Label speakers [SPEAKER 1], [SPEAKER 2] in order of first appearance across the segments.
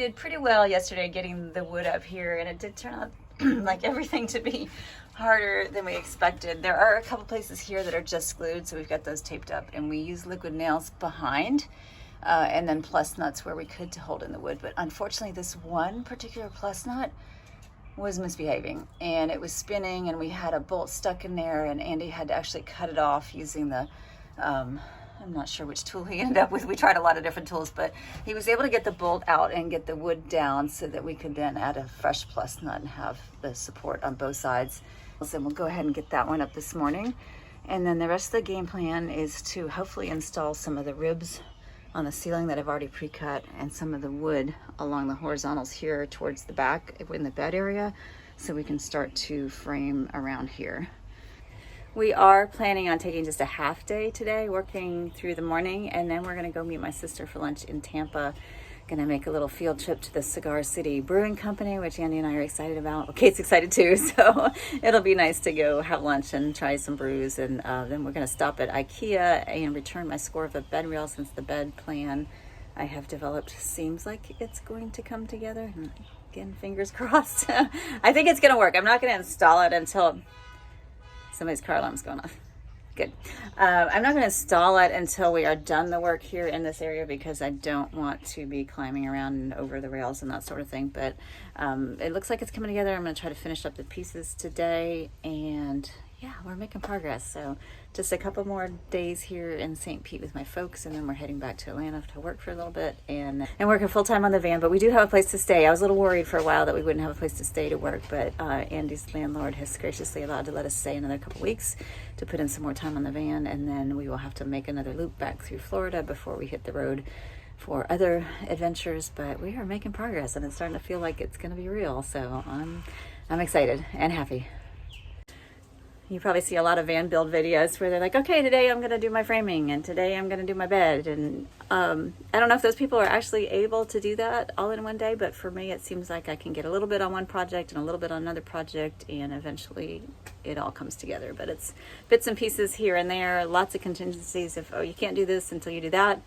[SPEAKER 1] did pretty well yesterday getting the wood up here, and it did turn out like everything to be harder than we expected. There are a couple places here that are just glued, so we've got those taped up, and we use liquid nails behind and then plus nuts where we could to hold in the wood. But unfortunately, this one particular plus nut was misbehaving, and it was spinning, and we had a bolt stuck in there, and Andy had to actually cut it off using the I'm not sure which tool he ended up with. We tried a lot of different tools, but he was able to get the bolt out and get the wood down so that we could then add a fresh plus nut and have the support on both sides. So we'll go ahead and get that one up this morning. And then the rest of the game plan is to hopefully install some of the ribs on the ceiling that I've already pre-cut, and some of the wood along the horizontals here towards the back in the bed area, so we can start to frame around here. We are planning on taking just a half day today, working through the morning, and then we're gonna go meet my sister for lunch in Tampa. Gonna make a little field trip to the 𝘼𝙗𝙤𝙪 Brewing Company, which Andy and I are excited about. Well, Kate's excited too, so it'll be nice to go have lunch and try some brews. And then we're gonna stop at IKEA and return my 𝘼𝙗𝙤 bed rail, since the bed plan I have developed seems like it's going to come together. And again, fingers crossed. I think it's gonna work. I'm not gonna install it until somebody's car alarm's going off. Good. I'm not going to install it until we are done the work here in this area, because I don't want to be climbing around and over the rails and that sort of thing. But it looks like it's coming together. I'm going to try to finish up the pieces today, and yeah, we're making progress. So just a couple more days here in St. Pete with my folks, and then we're heading back to Atlanta to work for a little bit and working full time on the van. But we do have a place to stay. I was a little worried for a while that we wouldn't have a place to stay to work, but Andy's landlord has graciously allowed to let us stay another couple weeks to put in some more time on the van, and then we will have to make another loop back through Florida before we hit the road for other adventures. But we are making progress, and it's starting to feel like it's going to be real. So I'm excited and happy. You probably see a lot of van build videos where they're like, okay, today I'm going to do my framing, and today I'm going to do my bed. And I don't know if those people are actually able to do that all in one day, but for me, it seems like I can get a little bit on one project and a little bit on another project, and eventually it all comes together. But it's bits and pieces here and there, lots of contingencies of, oh, you can't do this until you do that,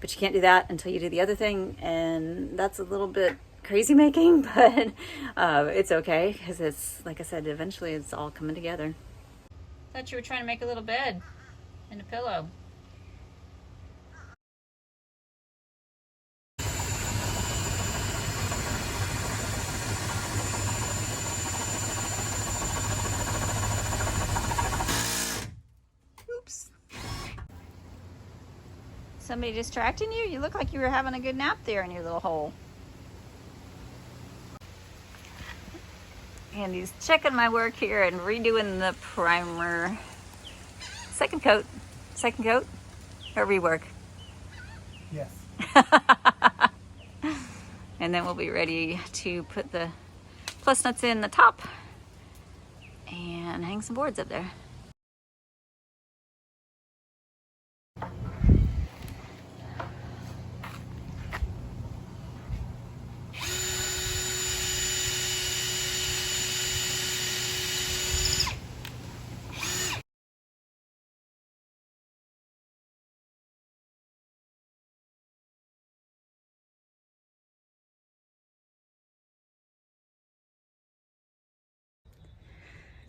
[SPEAKER 1] but you can't do that until you do the other thing. And that's a little bit crazy making, but it's okay, because it's, like I said, eventually it's all coming together. Thought you were trying to make a little bed and a pillow. Oops. Somebody distracting you? You look like you were having a good nap there in your little hole. Andy's checking my work here and redoing the primer. Second coat, or rework?
[SPEAKER 2] Yes.
[SPEAKER 1] And then we'll be ready to put the plus nuts in the top and hang some boards up there.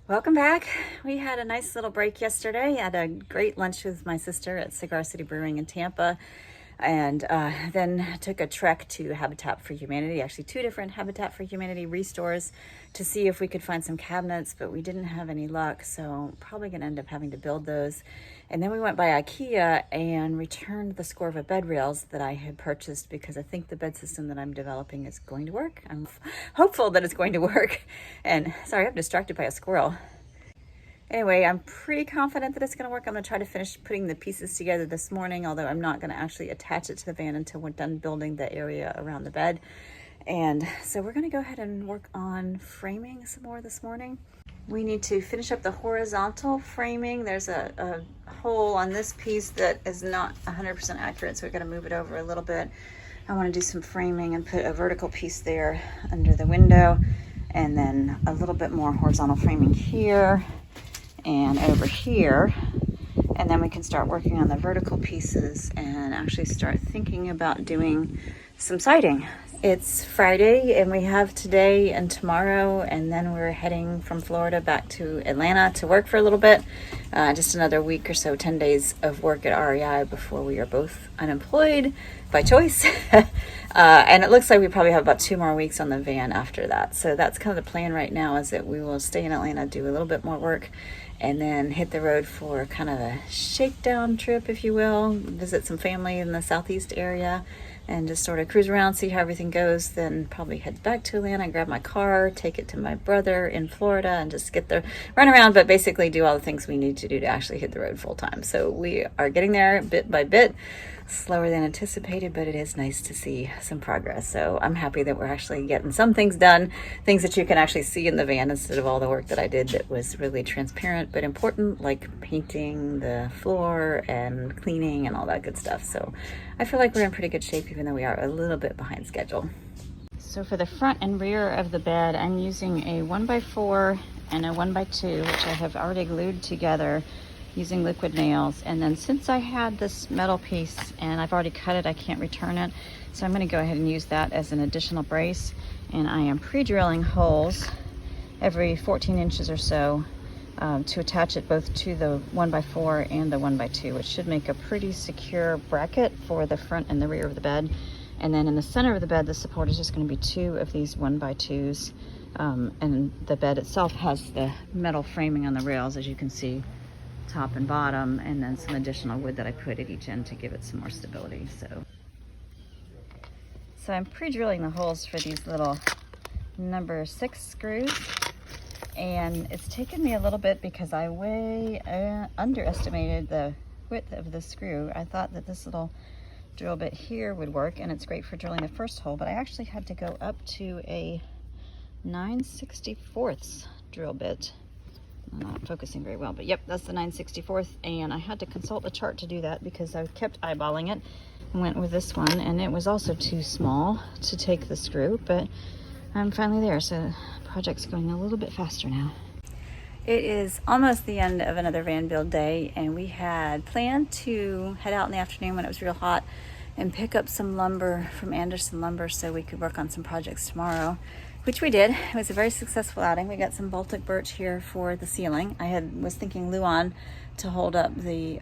[SPEAKER 1] Welcome back. We had a nice little break yesterday. I had a great lunch with my sister at 𝘼𝙗𝙤𝙪 Brewing in Tampa, and then took a trek to Habitat for Humanity, actually 2 different Habitat for Humanity restores, to see if we could find some cabinets, but we didn't have any luck, so probably gonna end up having to build those. And then we went by IKEA and returned the 𝘼𝙗𝙤𝙪 bed rails that I had purchased, because I think the bed system that I'm developing is going to work. I'm hopeful that it's going to work. And sorry, I'm distracted by a squirrel. Anyway, I'm pretty confident that it's going to work. I'm going to try to finish putting the pieces together this morning, although I'm not going to actually attach it to the van until we're done building the area around the bed. And so we're going to go ahead and work on framing some more this morning. We need to finish up the horizontal framing. There's a hole on this piece that is not 100% accurate, so we're going to move it over a little bit. I want to do some framing and put a vertical piece there under the window, and then a little bit more horizontal framing here and over here, and then we can start working on the vertical pieces and actually start thinking about doing some sighting. It's Friday and we have today and tomorrow, and then we're heading from Florida back to Atlanta to work for a little bit. Just another week or so, 10 days of work at REI before we are both unemployed by choice. And it looks like we probably have about 2 more weeks on the van after that. So that's kind of the plan right now, is that we will stay in Atlanta, do a little bit more work, and then hit the road for kind of a shakedown trip, if you will, visit some family in the southeast area and just sort of cruise around, see how everything goes, then probably head back to Atlanta, grab my car, take it to my brother in Florida, and just get there, run around, but basically do all the things we need to do to actually hit the road full time. So we are getting there bit by bit, slower than anticipated, but it is nice to see some progress. So I'm happy that we're actually getting some things done, things that you can actually see in the van instead of all the work that I did that was really transparent but important, like painting the floor and cleaning and all that good stuff. So I feel like we're in pretty good shape, even though we are a little bit behind schedule. So for the front and rear of the bed, I'm using a 1x4 and a 1x2, which I have already glued together using liquid nails. And then since I had this metal piece and I've already cut it, I can't return it. So I'm going to go ahead and use that as an additional brace. And I am pre-drilling holes every 14 inches or so to attach it both to the 1x4 and the 1x2, which should make a pretty secure bracket for the front and the rear of the bed. And then in the center of the bed, the support is just going to be 2 of these 1x2s. And the bed itself has the metal framing on the rails, as you can see, top and bottom, and then some additional wood that I put at each end to give it some more stability. So I'm pre-drilling the holes for these little number 6 screws, and it's taken me a little bit because I way underestimated the width of the screw. I thought that this little drill bit here would work, and it's great for drilling the first hole, but I actually had to go up to a 9/64 drill bit. I'm not focusing very well, but yep, that's the 9/64, and I had to consult a chart to do that because I kept eyeballing it and went with this one, and it was also too small to take the screw, but I'm finally there, so the project's going a little bit faster now. It is almost the end of another van build day, and we had planned to head out in the afternoon when it was real hot and pick up some lumber from Anderson Lumber so we could work on some projects tomorrow, which we did. It was a very successful outing. We got some Baltic birch here for the ceiling. I was thinking 𝘼𝙗𝙤𝙪 to hold up the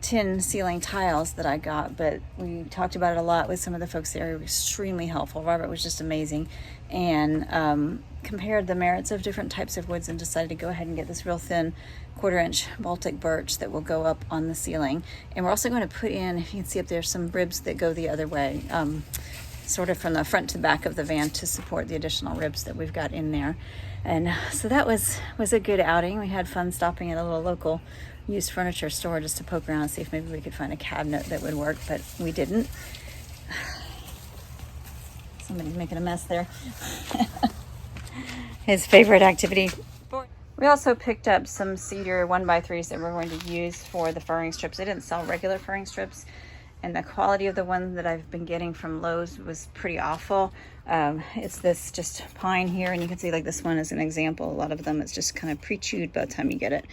[SPEAKER 1] tin ceiling tiles that I got, but we talked about it a lot with some of the folks there. It was extremely helpful. Robert was just amazing, and compared the merits of different types of woods and decided to go ahead and get this real thin 1/4 inch Baltic birch that will go up on the ceiling. And we're also going to put in, if you can see up there, some ribs that go the other way, sort of from the front to back of the van to support the additional ribs that we've got in there. And so that was a good outing. We had fun stopping at a little local used furniture store just to poke around and see if maybe we could find a cabinet that would work, but we didn't. Somebody's making a mess there. His favorite activity. We also picked up some cedar 1x3s that we're going to use for the furring strips. They didn't sell regular furring strips, and the quality of the one that I've been getting from Lowe's was pretty awful. It's this just pine here, and you can see like this one is an example. A lot of them, it's just kind of pre-chewed by the time you get it.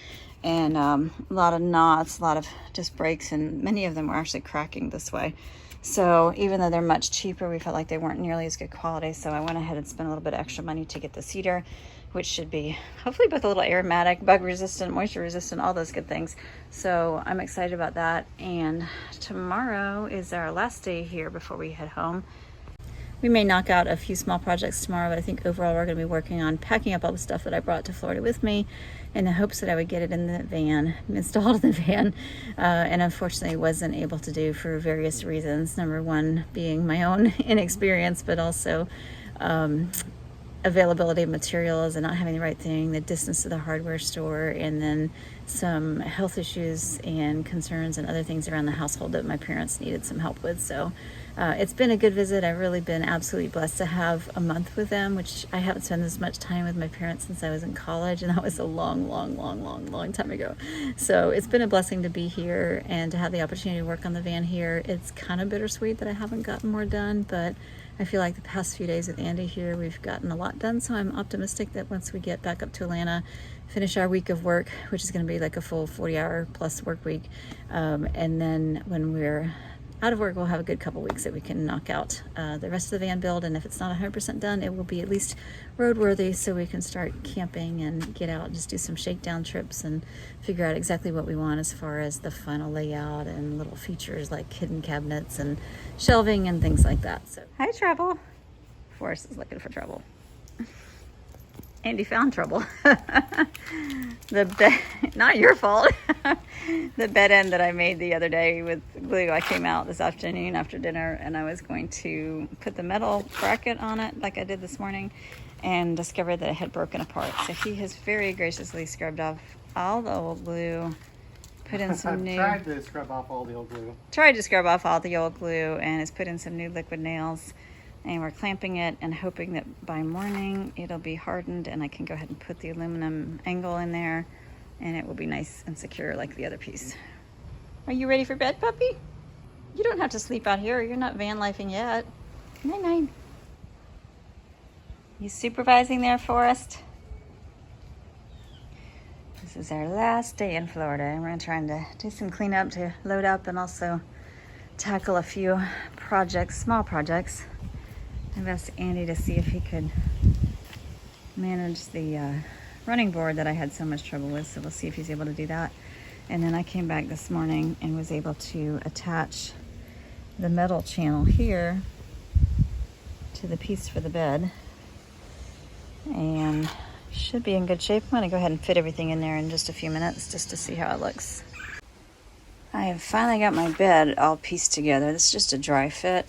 [SPEAKER 1] And a lot of knots, a lot of just breaks, and many of them were actually cracking this way. So even though they're much cheaper, we felt like they weren't nearly as good quality. So I went ahead and spent a little bit of extra money to get the cedar, which should be hopefully both a little aromatic, bug resistant, moisture resistant, all those good things. So I'm excited about that. And tomorrow is our last day here before we head home. We may knock out a few small projects tomorrow, but I think overall we're going to be working on packing up all the stuff that I brought to Florida with me in the hopes that I would get it in the van, installed in the van, and unfortunately wasn't able to do for various reasons. Number one being my own inexperience, but also availability of materials and not having the right thing, the distance to the hardware store, and then some health issues and concerns and other things around the household that my parents needed some help with. So it's been a good visit. I've really been absolutely blessed to have a month with them, which I haven't spent as much time with my parents since I was in college, and that was a long time ago. So it's been a blessing to be here and to have the opportunity to work on the van here. It's kind of bittersweet that I haven't gotten more done, but I feel like the past few days with Andy here, we've gotten a lot done. So I'm optimistic that once we get back up to Atlanta, finish our week of work, which is going to be like a full 40-hour plus work week, and then when we're out of work, we'll have a good couple weeks that we can knock out the rest of the van build. And if it's not 100% done, it will be at least roadworthy, so we can start camping and get out and just do some shakedown trips and figure out exactly what we want as far as the final layout and little features like hidden cabinets and shelving and things like that. So, hi, trouble. Forrest is looking for trouble. Andy found trouble. The bed, not your fault. The bed end that I made the other day with glue, I came out this afternoon after dinner and I was going to put the metal bracket on it like I did this morning and discovered that it had broken apart. So he has very graciously scrubbed off all the old glue, put in some new...
[SPEAKER 2] Tried to scrub off all the old glue.
[SPEAKER 1] Tried to scrub off all the old glue and has put in some new liquid nails. And we're clamping it and hoping that by morning it'll be hardened and I can go ahead and put the aluminum angle in there and it will be nice and secure like the other piece. Are you ready for bed, puppy? You don't have to sleep out here. You're not van lifing yet. Night night. You supervising there, Forrest? This is our last day in Florida and we're trying to do some cleanup to load up and also tackle a few projects, small projects. I've asked Andy to see if he could manage the running board that I had so much trouble with, so we'll see if he's able to do that. And then I came back this morning and was able to attach the metal channel here to the piece for the bed. And should be in good shape. I'm gonna go ahead and fit everything in there in just a few minutes just to see how it looks. I have finally got my bed all pieced together. This is just a dry fit.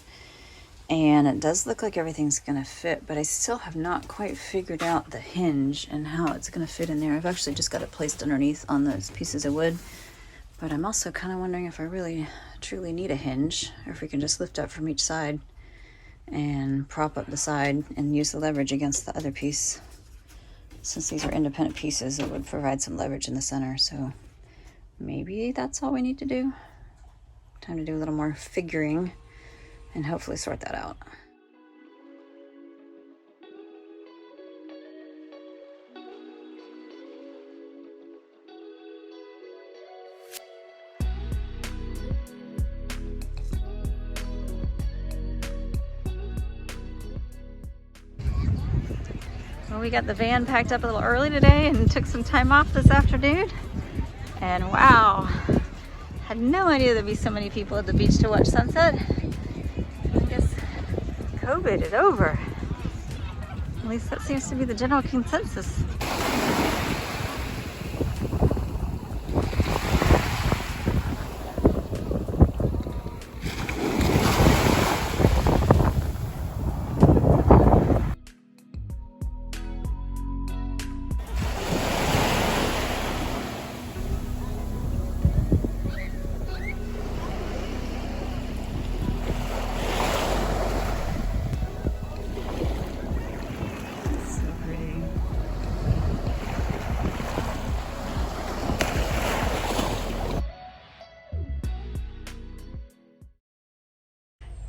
[SPEAKER 1] And it does look like everything's gonna fit, but I still have not quite figured out the hinge and how it's gonna fit in there. I've actually just got it placed underneath on those pieces of wood, but I'm also kind of wondering if I really truly need a hinge or if we can just lift up from each side and prop up the side and use the leverage against the other piece. Since these are independent pieces, it would provide some leverage in the center, so maybe that's all we need to do. Time to do a little more figuring and hopefully sort that out. Well, we got the van packed up a little early today and took some time off this afternoon. And wow, had no idea there'd be so many people at the beach to watch sunset. I guess COVID is over. At least that seems to be the general consensus.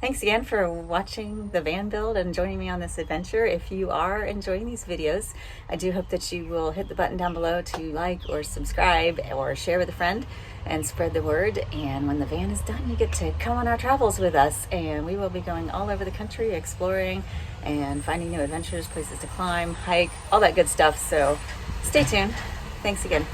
[SPEAKER 1] Thanks again for watching the van build and joining me on this adventure. If you are enjoying these videos, I do hope that you will hit the button down below to like or subscribe or share with a friend and spread the word. And when the van is done, you get to come on our travels with us, and we will be going all over the country exploring and finding new adventures, places to climb, hike, all that good stuff. So stay tuned. Thanks again.